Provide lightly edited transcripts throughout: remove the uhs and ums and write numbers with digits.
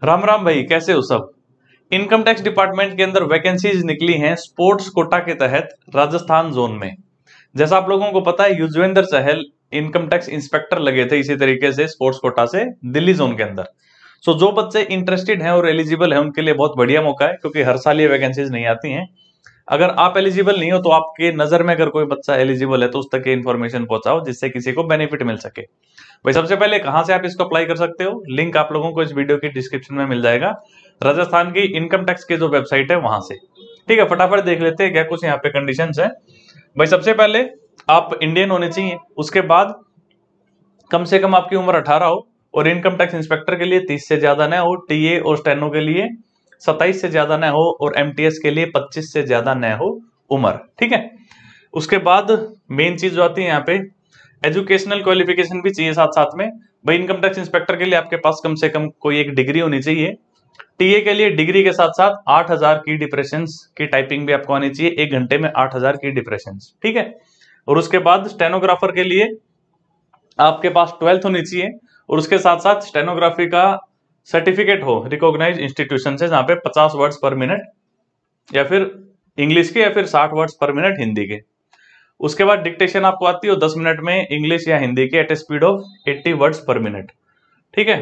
राम राम भाई, कैसे हो सब। इनकम टैक्स डिपार्टमेंट के अंदर वैकेंसीज निकली हैं स्पोर्ट्स कोटा के तहत राजस्थान जोन में। जैसा आप लोगों को पता है, Yuzvendra Chahal income tax inspector लगे थे इसी तरीके से स्पोर्ट्स कोटा से दिल्ली जोन के अंदर। सो जो बच्चे इंटरेस्टेड हैं और एलिजिबल हैं उनके लिए बहुत बढ़िया मौका है, क्योंकि हर साल ये वैकेंसीज नहीं आती हैं। अगर आप एलिजिबल नहीं हो तो आपके नजर में अगर कोई बच्चा एलिजिबल है तो उस तक ये इन्फॉर्मेशन पहुंचाओ, जिससे किसी को बेनिफिट मिल सके। भाई सबसे पहले कहां से आप इसको अप्लाई कर सकते हो, लिंक आप लोगों को इस वीडियो की डिस्क्रिप्शन में मिल जाएगा। राजस्थान की इनकम टैक्स की जो वेबसाइट है वहां से। ठीक है, फटाफट देख लेते हैं क्या कुछ यहाँ पे कंडीशंस है। भाई सबसे पहले आप इंडियन होने चाहिए, उसके बाद कम से कम आपकी उम्र 18 हो, और इनकम टैक्स इंस्पेक्टर के लिए 30 से ज्यादा न हो, टीए और स्टेनो के लिए 27 से ज्यादा न हो, और एमटीएस के लिए 25 से ज्यादा न हो उम्र। ठीक है, उसके बाद मेन चीज जो आती है यहाँ पे, एजुकेशनल क्वालिफिकेशन भी चाहिए साथ साथ में। भाई इनकम टैक्स इंस्पेक्टर के लिए आपके पास कम से कम कोई एक डिग्री होनी चाहिए। टीए के लिए डिग्री के साथ साथ 8000 की डिप्रेशंस की टाइपिंग भी आपको आनी चाहिए, 1 घंटे में 8000 की डिप्रेशंस। ठीक है, और उसके बाद स्टेनोग्राफर के लिए आपके पास 12th होनी चाहिए, और उसके साथ साथ स्टेनोग्राफी का सर्टिफिकेट हो रिकॉग्नाइज इंस्टीट्यूशन से, जहां पे 50 वर्ड्स पर मिनट या फिर इंग्लिश के, या फिर 60 वर्ड्स पर मिनट हिंदी के। उसके बाद डिक्टेशन आपको आती हो 10 मिनट में इंग्लिश या हिंदी के at a speed of 80 words per minute. ठीक है,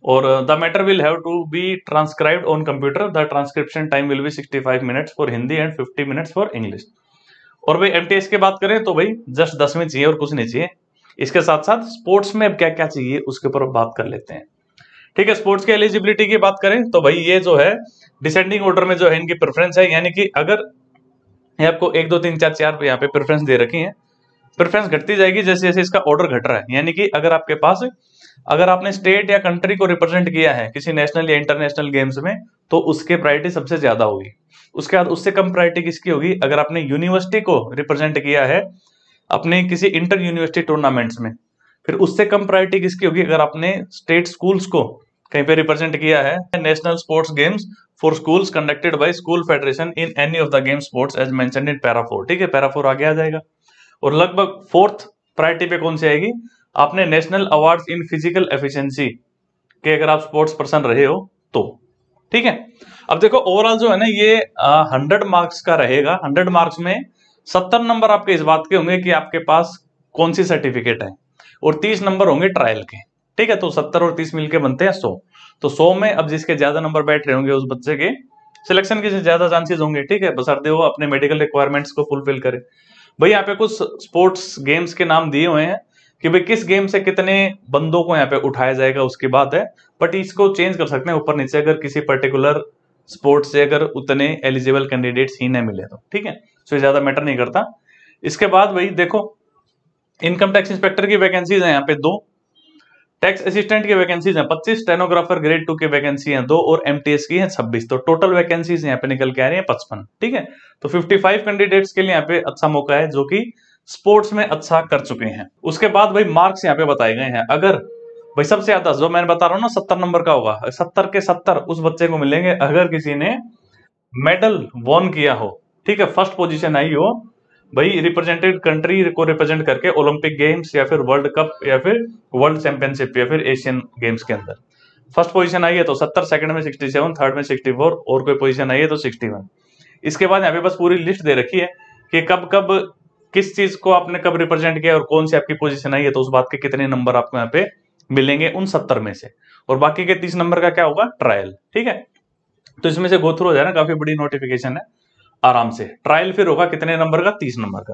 और the matter will have to be transcribed on computer. The transcription time will be 65 minutes for Hindi and 50 minutes for English. और भाई एमटीएस की बात करें तो भाई जस्ट 10वीं चाहिए और कुछ नहीं चाहिए। इसके साथ साथ स्पोर्ट्स में अब क्या क्या चाहिए उसके ऊपर बात कर लेते हैं। ठीक है, स्पोर्ट्स की एलिजिबिलिटी की बात करें तो भाई ये जो है डिसेंडिंग ऑर्डर में जो है इनकी प्रेफरेंस है, यानी कि अगर ये आपको 1 2 3 4 4 यहाँ पे प्रेफरेंस दे रखी है, प्रेफरेंस घटती जाएगी जैसे जैसे इसका ऑर्डर घट रहा है। यानी कि अगर आपके पास, अगर आपने स्टेट या कंट्री को रिप्रेजेंट किया है किसी नेशनल या इंटरनेशनल गेम्स में, तो उसके प्रायोरिटी सबसे ज्यादा होगी। उसके बाद उससे कम प्रायोरिटी किसकी होगी, अगर आपने यूनिवर्सिटी को रिप्रेजेंट किया है अपने किसी इंटर यूनिवर्सिटी टूर्नामेंट्स में, फिर उससे कम प्रायोरिटी किसकी होगी, अगर आपने स्टेट स्कूल्स को कहीं पे रिप्रेजेंट किया है national sports games for schools conducted by school federation in any of the game sports as mentioned in para 4। ठीक है, पैरा 4 आगे आ जाएगा। और लगभग 4th प्रायोरिटी पे कौन सी आएगी, आपने national awards in physical efficiency के अगर आप स्पोर्ट्स पर्सन रहे हो तो। ठीक है, अब देखो ओवरऑल जो है ना ये 100 मार्क्स का रहेगा। 100 मार्क्स में 70 नंबर आपके इस बात के होंगे कि आपके पास कौन सी सर्टिफिकेट है, और 30 नंबर होंगे ट्रायल के। ठीक है, तो 70 और 30 मिलके बनते हैं 100। तो 100 में अब जिसके ज्यादा नंबर बैठ रहे होंगे उस बच्चे के सिलेक्शन के ज्यादा चांसेस होंगे। ठीक है, बशर्ते वो अपने मेडिकल रिक्वायरमेंट्स को फुलफिल करे। भाई यहाँ पे कुछ स्पोर्ट्स गेम्स के नाम दिए हुए हैं कि भाई किस गेम से कितने बंदों को यहाँ पे उठाया जाएगा उसकी बात है, बट इसको चेंज कर सकते हैं ऊपर नीचे अगर किसी पर्टिकुलर स्पोर्ट्स से अगर उतने एलिजिबल कैंडिडेट्स ही न मिले तो। ठीक है, सो ज्यादा मैटर नहीं करता। इसके बाद भाई देखो इनकम टैक्स इंस्पेक्टर की वैकेंसीज है यहाँ पे 2, टैक्स असिस्टेंट की वैकेंसीज हैं 25, स्टेनोग्राफर ग्रेड 2 की वैकेंसी है 2, और एमटीएस की है 26। तो टोटल वैकेंसीज यहाँ पे निकल के आ रही है 55। ठीक है, तो 55 कैंडिडेट्स के लिए यहाँ पे अच्छा मौका है जो कि स्पोर्ट्स में अच्छा कर चुके हैं। उसके बाद भाई मार्क्स यहाँ पे बताए गए हैं। अगर भाई सबसे ज्यादा जो मैंने बता रहा हूँ ना 70 नंबर का होगा, 70 के 70 उस बच्चे को मिलेंगे अगर किसी ने मेडल वॉन किया हो। ठीक है, फर्स्ट पोजीशन आई हो भाई, रिप्रेजेंटेड कंट्री को रिप्रेजेंट करके ओलंपिक गेम्स या फिर वर्ल्ड कप या फिर वर्ल्ड चैंपियनशिप या फिर एशियन गेम्स के अंदर फर्स्ट पोजीशन आई है तो 70, सेकंड में 67, थर्ड में 64, और कोई पोजीशन आई है तो 61। इसके बाद यहाँ पे बस पूरी लिस्ट दे रखी है कि कब कब किस चीज को आपने कब रिप्रेजेंट किया और कौन सी आपकी पोजीशन आई है, तो उस बात के कितने नंबर आपको यहाँ पे मिलेंगे उन 70 में से, और बाकी के 30 नंबर का क्या होगा, ट्रायल। ठीक है, तो इसमें से गो थ्रू हो जाए ना, काफी बड़ी नोटिफिकेशन है आराम से। ट्रायल फिर होगा कितने नंबर का, 30 नंबर का।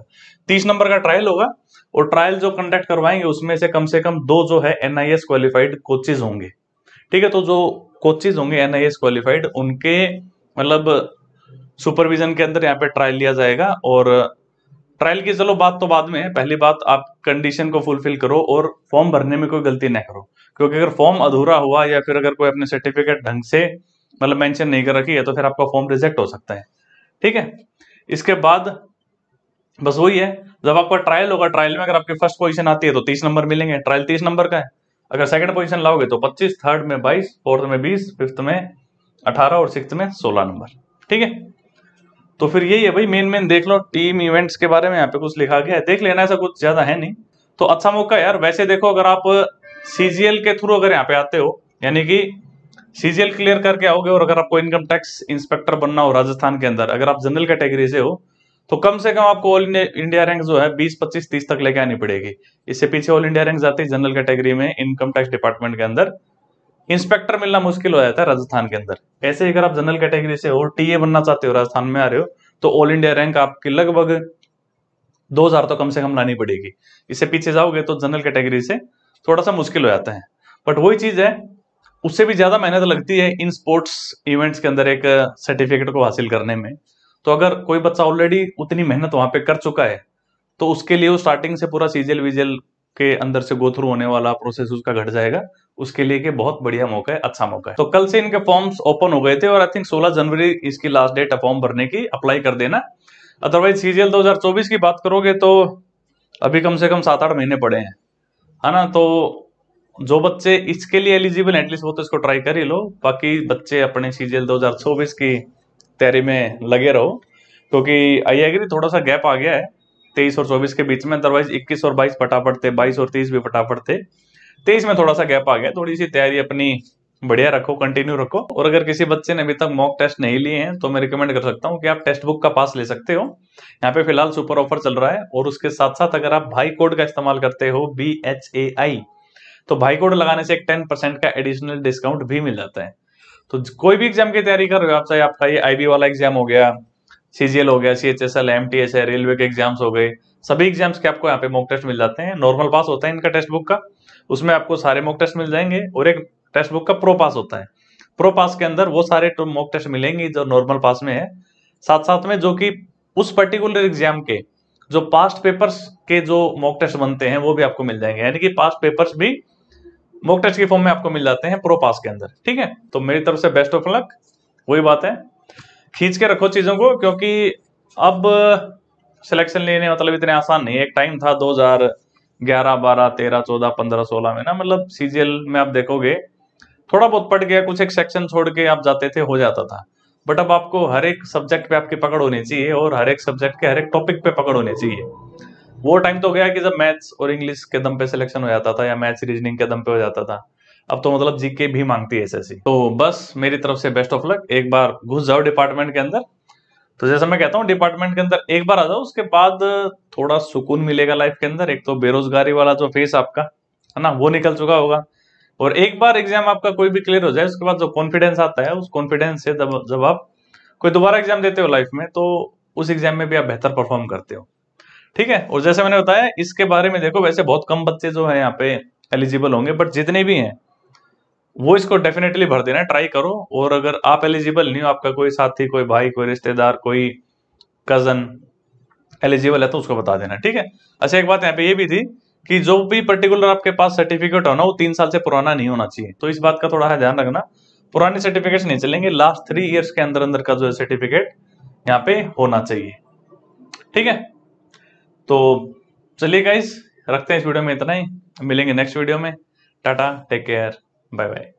30 नंबर का ट्रायल होगा, और ट्रायल जो कंडक्ट करवाएंगे उसमें से कम 2 जो है एनआईएस क्वालिफाइड कोचेज होंगे। ठीक है, तो जो कोचेज होंगे एनआईएस क्वालिफाइड उनके मतलब सुपरविजन के अंदर यहाँ पे ट्रायल लिया जाएगा। और ट्रायल की चलो बात तो बाद में है, पहली बात आप कंडीशन को फुलफिल करो और फॉर्म भरने में कोई गलती ना करो, क्योंकि अगर फॉर्म अधूरा हुआ या फिर अगर कोई अपने सर्टिफिकेट ढंग से मतलब मेंशन नहीं कर रखी है तो फिर आपका फॉर्म रिजेक्ट हो सकता है। ठीक है, इसके बाद बस वही है, जब आपका ट्रायल होगा, ट्रायल में अगर आपकी फर्स्ट पोजीशन आती है तो 30 नंबर मिलेंगे, ट्रायल 30 नंबर का है। अगर सेकंड पोजीशन लाओगे तो 25, थर्ड में 22, फोर्थ में 20, फिफ्थ में 18 और सिक्स्थ में 16 नंबर। ठीक है, तो फिर यही है भाई, मेन देख लो टीम इवेंट्स के बारे में यहाँ पे कुछ लिखा गया है, देख लेना, ऐसा कुछ ज्यादा है नहीं। तो अच्छा मौका यार। वैसे देखो अगर आप सीजीएल के थ्रू अगर यहाँ पे आते हो, यानी कि सीजीएल क्लियर करके आओगे और अगर आपको इनकम टैक्स इंस्पेक्टर बनना हो राजस्थान के अंदर, अगर आप जनरल कैटेगरी से हो, तो कम से कम आपको ऑल इंडिया रैंक जो है 20, 25, 30 तक लेके आनी पड़ेगी। इससे पीछे ऑल इंडिया रैंक जाती है जनरल कैटेगरी में इनकम टैक्स डिपार्टमेंट के अंदर इंस्पेक्टर मिलना मुश्किल हो जाता है राजस्थान के अंदर। ऐसे ही अगर आप जनरल कैटेगरी से हो, टीए बनना चाहते हो, राजस्थान में आ रहे हो, तो ऑल इंडिया रैंक आपकी लगभग 2000 तो कम से कम लानी पड़ेगी। इससे पीछे जाओगे तो जनरल कैटेगरी से थोड़ा सा मुश्किल हो जाता है। बट वही चीज है, उससे भी ज्यादा मेहनत लगती है इन स्पोर्ट्स इवेंट्स के अंदर एक सर्टिफिकेट को हासिल करने में। तो अगर कोई बच्चा ऑलरेडी उतनी मेहनत वहां पे कर चुका है, तो उसके लिए वो स्टार्टिंग से पूरा सीजीएल विजिएल के अंदर से गो थ्रू होने वाला प्रोसेस उसका घट जाएगा। उसके लिए के बहुत बढ़िया मौका है, अच्छा मौका है। तो कल से इनके फॉर्म्स ओपन हो गए थे और आई थिंक 16 जनवरी इसकी लास्ट डेट है फॉर्म भरने की, अप्लाई कर देना। अदरवाइज सीजीएल 2024 की बात करोगे तो अभी कम से कम 7-8 महीने पड़े हैं, है ना। तो जो बच्चे इसके लिए एलिजिबल हैं एटलीस्ट वो तो इसको ट्राई कर ही लो। बाकी बच्चे अपने सीजीएल 2024 की तैयारी में लगे रहो, क्योंकि आई एग्री थोड़ा सा गैप आ गया है 23 और 24 के बीच में। अदरवाइज 21 और 22 फटाफट थे, 22 और 30 भी फटाफट थे। 23 में थोड़ा सा गैप आ गया। थोड़ी सी तैयारी अपनी बढ़िया रखो, कंटिन्यू रखो। और अगर किसी बच्चे ने अभी तक मॉक टेस्ट नहीं लिए हैं तो मैं रिकमेंड कर सकता हूँ कि आप टेक्स्ट बुक का पास ले सकते हो। यहाँ पे फिलहाल सुपर ऑफर चल रहा है। और उसके साथ साथ अगर आप भाई कोड का इस्तेमाल करते हो BHAI, तो भाई कोड लगाने से एक 10% का एडिशनल डिस्काउंट भी मिल जाता है। तो कोई भी एग्जाम की तैयारी कर रहे हो आप, चाहे आपका ये IB वाला एग्जाम हो गया, सीजीएल हो गया, CHSL, MTS है, रेलवे के एग्जाम्स हो गए, सभी एग्जाम्स के आपको यहाँ पे मॉक टेस्ट मिल जाते हैं। नॉर्मल पास होता है इनका टेक्स्ट बुक का, उसमें आपको सारे मॉक टेस्ट मिल जाएंगे। और एक टेक्स्ट बुक का प्रो पास होता है, प्रो पास के अंदर वो सारे मॉक टेस्ट मिलेंगे जो नॉर्मल पास में है। साथ साथ में जो कि उस पर्टिकुलर एग्जाम के जो पास्ट पेपर्स के जो मॉक टेस्ट बनते हैं वो भी आपको मिल जाएंगे। यानी कि पास्ट पेपर्स भी मॉक टेस्ट की फॉर्म में आपको मिल जाते हैं प्रो पास के अंदर। ठीक है, तो मेरी तरफ से बेस्ट ऑफ लक। वही बात है, खींच के रखो चीजों को, क्योंकि अब सिलेक्शन लेने मतलब इतने आसान नहीं है। एक टाइम था 2011, 12, 13, 14, 15, 16 में ना, मतलब सीजीएल में आप देखोगे थोड़ा बहुत पढ़ गया, कुछ एक सेक्शन छोड़ के आप जाते थे, हो जाता था। बट अब आपको हर एक सब्जेक्ट पे आपकी पकड़ होनी चाहिए और हर एक सब्जेक्ट के हर एक टॉपिक पे पकड़ होनी चाहिए। वो टाइम तो गया कि जब मैथ्स और इंग्लिश के दम पे सिलेक्शन हो जाता था या मैथ्स रीजनिंग के दम पे हो जाता था। अब तो मतलब जीके भी मांगती है एसएससी। तो बस मेरी तरफ से बेस्ट ऑफ लक। एक बार घुस जाओ डिपार्टमेंट के अंदर। तो जैसा मैं कहता हूँ डिपार्टमेंट के अंदर एक बार आ जाओ, उसके बाद थोड़ा सुकून मिलेगा लाइफ के अंदर। एक तो बेरोजगारी वाला जो फेस आपका है ना वो निकल चुका होगा, और एक बार एग्जाम आपका कोई भी क्लियर हो जाए उसके बाद जो कॉन्फिडेंस आता है, उस कॉन्फिडेंस से जब आप कोई दोबारा एग्जाम देते हो लाइफ में, तो उस एग्जाम में भी आप बेहतर परफॉर्म करते हो। ठीक है, और जैसे मैंने बताया इसके बारे में देखो, वैसे बहुत कम बच्चे जो है यहाँ पे एलिजिबल होंगे, बट जितने भी हैं वो इसको डेफिनेटली भर देना, ट्राई करो। और अगर आप एलिजिबल नहीं हो, आपका कोई साथी, कोई भाई, कोई रिश्तेदार, कोई कजन एलिजिबल है तो उसको बता देना। ठीक है। अच्छा, एक बात यहाँ पे ये भी थी कि जो भी पर्टिकुलर आपके पास सर्टिफिकेट हो ना, वो 3 साल से पुराना नहीं होना चाहिए। तो इस बात का थोड़ा सा ध्यान रखना, पुराने सर्टिफिकेट नहीं चलेंगे, लास्ट 3 ईयर्स के अंदर अंदर का जो है सर्टिफिकेट यहाँ पे होना चाहिए। ठीक है, तो चलिए गाइस, रखते हैं इस वीडियो में इतना ही, मिलेंगे नेक्स्ट वीडियो में। Tata, take care, bye bye.